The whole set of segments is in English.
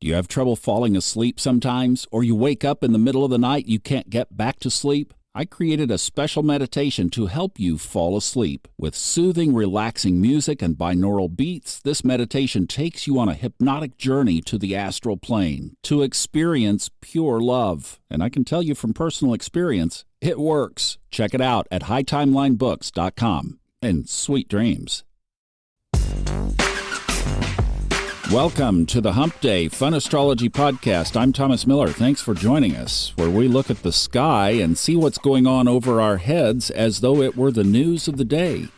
Do you have trouble falling asleep sometimes, or you wake up in the middle of the night and you can't get back to sleep? I created a special meditation to help you fall asleep. With soothing, relaxing music and binaural beats, this meditation takes you on a hypnotic journey to the astral plane to experience pure love. And I can tell you from personal experience, it works. Check it out at hightimelinebooks.com. And sweet dreams. Welcome to the Hump Day Fun Astrology Podcast. I'm Thomas Miller. Thanks for joining us, where we look at the sky and see what's going on over our heads as though it were the news of the day.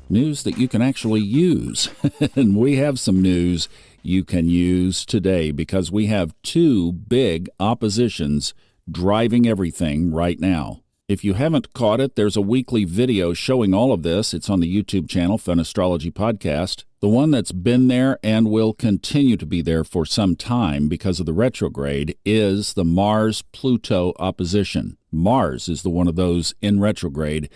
News that you can actually use. And we have some news you can use today because we have two big oppositions driving everything right now. If you haven't caught it, there's a weekly video showing all of this. It's on the YouTube channel, Fun Astrology Podcast. The one that's been there and will continue to be there for some time because of the retrograde is the Mars-Pluto opposition. Mars is the one of those in retrograde.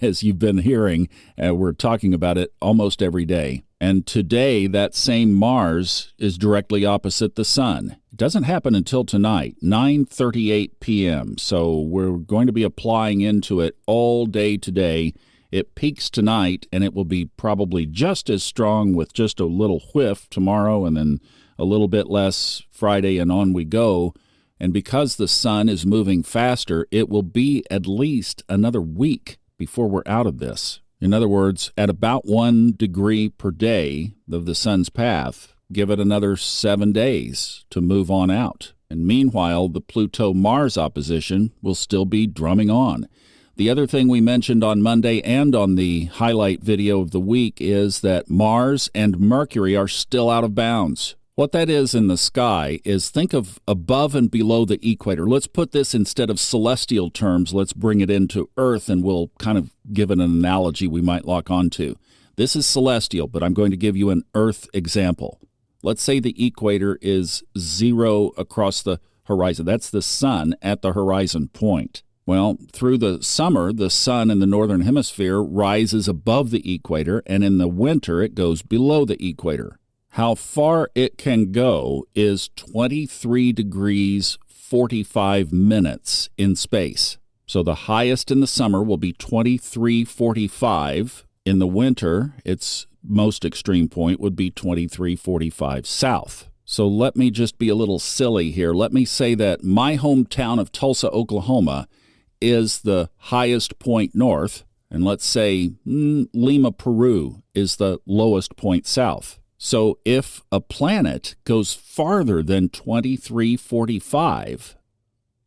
As you've been hearing, we're talking about it almost every day. And today, that same Mars is directly opposite the Sun. It doesn't happen until tonight, 9:38 p.m., so we're going to be applying into it all day today. It peaks tonight, and it will be probably just as strong with just a little whiff tomorrow and then a little bit less Friday, and on we go. And because the Sun is moving faster, it will be at least another week before we're out of this. In other words, at about 1 degree per day of the Sun's path, give it another 7 days to move on out. And meanwhile, the Pluto-Mars opposition will still be drumming on. The other thing we mentioned on Monday and on the highlight video of the week is that Mars and Mercury are still out of bounds. What that is in the sky is, think of above and below the equator. Let's put this, instead of celestial terms, let's bring it into Earth, and we'll kind of give it an analogy we might lock onto. This is celestial, but I'm going to give you an Earth example. Let's say the equator is 0 across the horizon. That's the Sun at the horizon point. Well, through the summer, the Sun in the northern hemisphere rises above the equator, and in the winter, it goes below the equator. How far it can go is 23 degrees 45 minutes in space. So the highest in the summer will be 23:45. In the winter, its most extreme point would be 23:45 south. So let me just be a little silly here. Let me say that my hometown of Tulsa, Oklahoma, is the highest point north, and let's say Lima, Peru is the lowest point south. So if a planet goes farther than 23:45,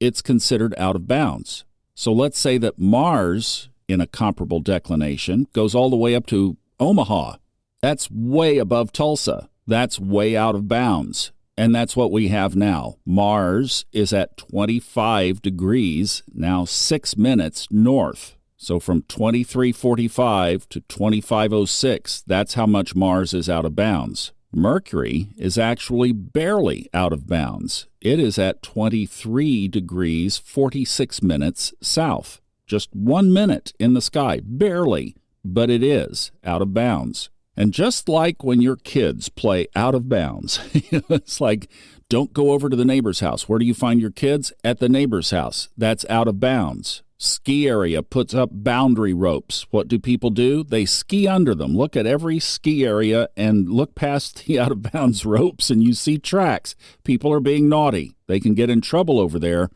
it's considered out of bounds. So let's say that Mars, in a comparable declination, goes all the way up to Omaha. That's way above Tulsa. That's way out of bounds. And that's what we have now. Mars is at 25 degrees, now 6 minutes north. So from 23:45 to 25:06, that's how much Mars is out of bounds. Mercury is actually barely out of bounds. It is at 23 degrees 46 minutes south. Just 1 minute in the sky, barely, but it is out of bounds. And just like when your kids play out of bounds, it's like, don't go over to the neighbor's house. Where do you find your kids? At the neighbor's house. That's out of bounds. Ski area puts up boundary ropes. What do people do? They ski under them. Look at every ski area and look past the out-of-bounds ropes and you see tracks. People are being naughty. They can get in trouble over there,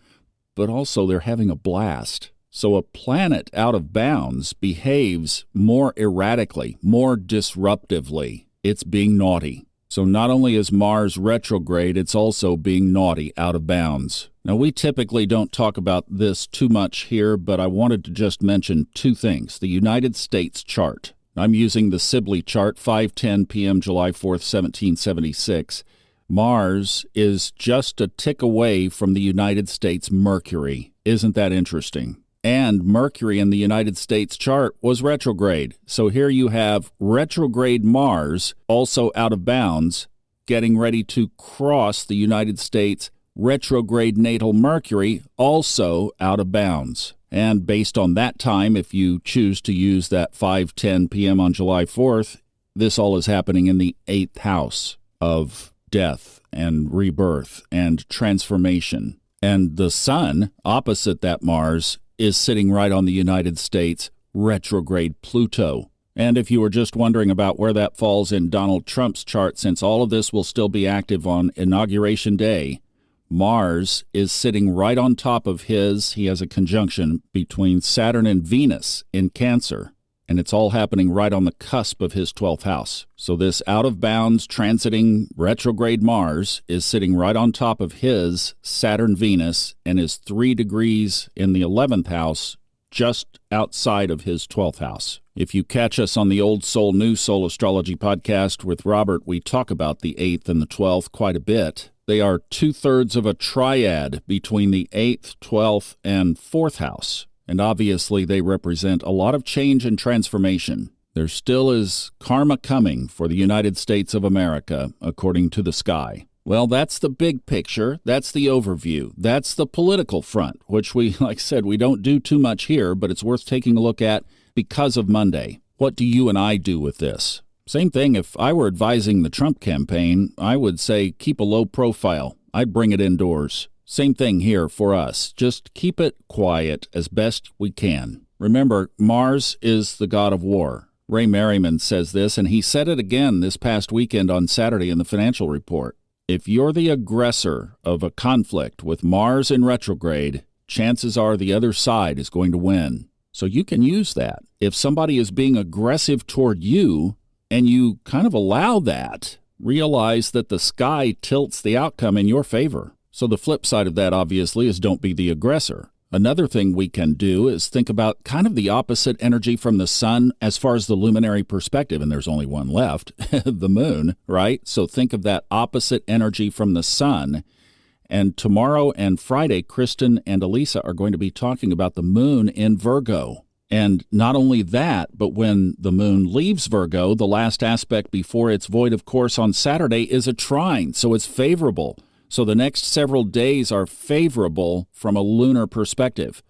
but also they're having a blast. So a planet out of bounds behaves more erratically, more disruptively. It's being naughty. So not only is Mars retrograde, it's also being naughty, out of bounds. Now, we typically don't talk about this too much here, but I wanted to just mention two things. The United States chart. I'm using the Sibley chart, 5:10 p.m., July 4th, 1776. Mars is just a tick away from the United States Mercury. Isn't that interesting? And Mercury in the United States chart was retrograde. So here you have retrograde Mars, also out of bounds, getting ready to cross the United States retrograde natal Mercury, also out of bounds. And based on that time, if you choose to use that 5:10 p.m. on July 4th, this all is happening in the 8th house of death and rebirth and transformation. And the sun, opposite that Mars, is sitting right on the United States retrograde Pluto. And if you were just wondering about where that falls in Donald Trump's chart, since all of this will still be active on Inauguration Day, Mars is sitting right on top of he has a conjunction between Saturn and Venus in Cancer, and it's all happening right on the cusp of his 12th house. So this out-of-bounds transiting retrograde Mars is sitting right on top of his Saturn-Venus and is 3 degrees in the 11th house, just outside of his 12th house. If you catch us on the Old Soul, New Soul Astrology podcast with Robert, we talk about the 8th and the 12th quite a bit. They are 2/3 of a triad between the 8th, 12th, and 4th house. And obviously they represent a lot of change and transformation. There still is karma coming for the United States of America, according to the sky. Well, that's the big picture. That's the overview. That's the political front, which we, like I said, we don't do too much here, but it's worth taking a look at because of Monday. What do you and I do with this? Same thing, if I were advising the Trump campaign, I would say keep a low profile. I'd bring it indoors. Same thing here for us. Just keep it quiet as best we can. Remember, Mars is the god of war. Ray Merriman says this, and he said it again this past weekend on Saturday in the Financial Report. If you're the aggressor of a conflict with Mars in retrograde, chances are the other side is going to win. So you can use that. If somebody is being aggressive toward you, and you kind of allow that, realize that the sky tilts the outcome in your favor. So the flip side of that, obviously, is don't be the aggressor. Another thing we can do is think about kind of the opposite energy from the sun as far as the luminary perspective, and there's only one left, the moon, right? So think of that opposite energy from the sun. And tomorrow and Friday, Kristin and Elisa are going to be talking about the moon in Virgo. And not only that, but when the moon leaves Virgo, the last aspect before its void of course on Saturday is a trine, so it's favorable. So the next several days are favorable from a lunar perspective.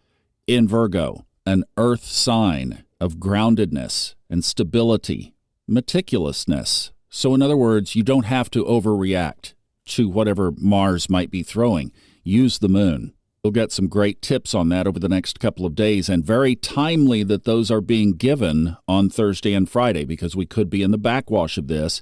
In Virgo, an earth sign of groundedness and stability, meticulousness. So in other words, you don't have to overreact to whatever Mars might be throwing. Use the moon. We'll get some great tips on that over the next couple of days, and very timely that those are being given on Thursday and Friday, because we could be in the backwash of this.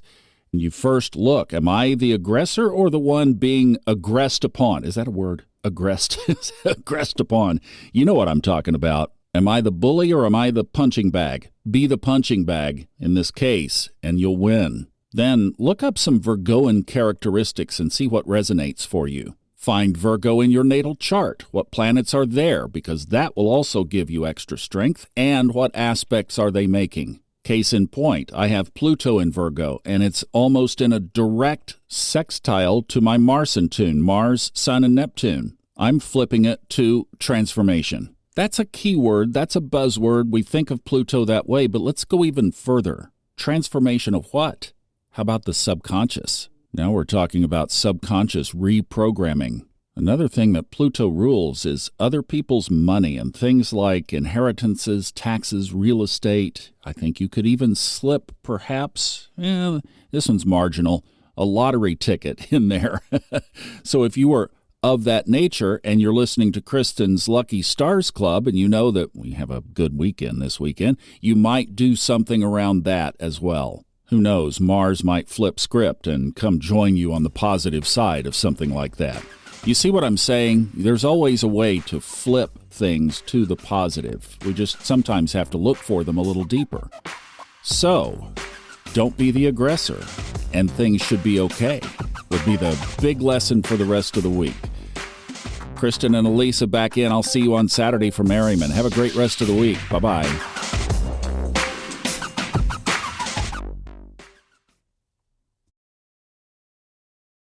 And you first look, am I the aggressor or the one being aggressed upon? Is that a word? Aggressed? Aggressed upon. You know what I'm talking about. Am I the bully or am I the punching bag? Be the punching bag in this case, and you'll win. Then look up some Virgoan characteristics and see what resonates for you. Find Virgo in your natal chart. What planets are there? Because that will also give you extra strength. And what aspects are they making? Case in point, I have Pluto in Virgo, and it's almost in a direct sextile to my Mars-Centune, Mars, Sun, and Neptune. I'm flipping it to transformation. That's a keyword. That's a buzzword. We think of Pluto that way, but let's go even further. Transformation of what? How about the subconscious? Now we're talking about subconscious reprogramming. Another thing that Pluto rules is other people's money and things like inheritances, taxes, real estate. I think you could even slip, perhaps, this one's marginal, a lottery ticket in there. So if you were of that nature and you're listening to Kristin's Lucky Stars Club and you know that we have a good weekend this weekend, you might do something around that as well. Who knows, Mars might flip script and come join you on the positive side of something like that. You see what I'm saying? There's always a way to flip things to the positive. We just sometimes have to look for them a little deeper. So, don't be the aggressor, and things should be okay, would be the big lesson for the rest of the week. Kristin and Elisa back in. I'll see you on Saturday from Merriman. Have a great rest of the week. Bye-bye.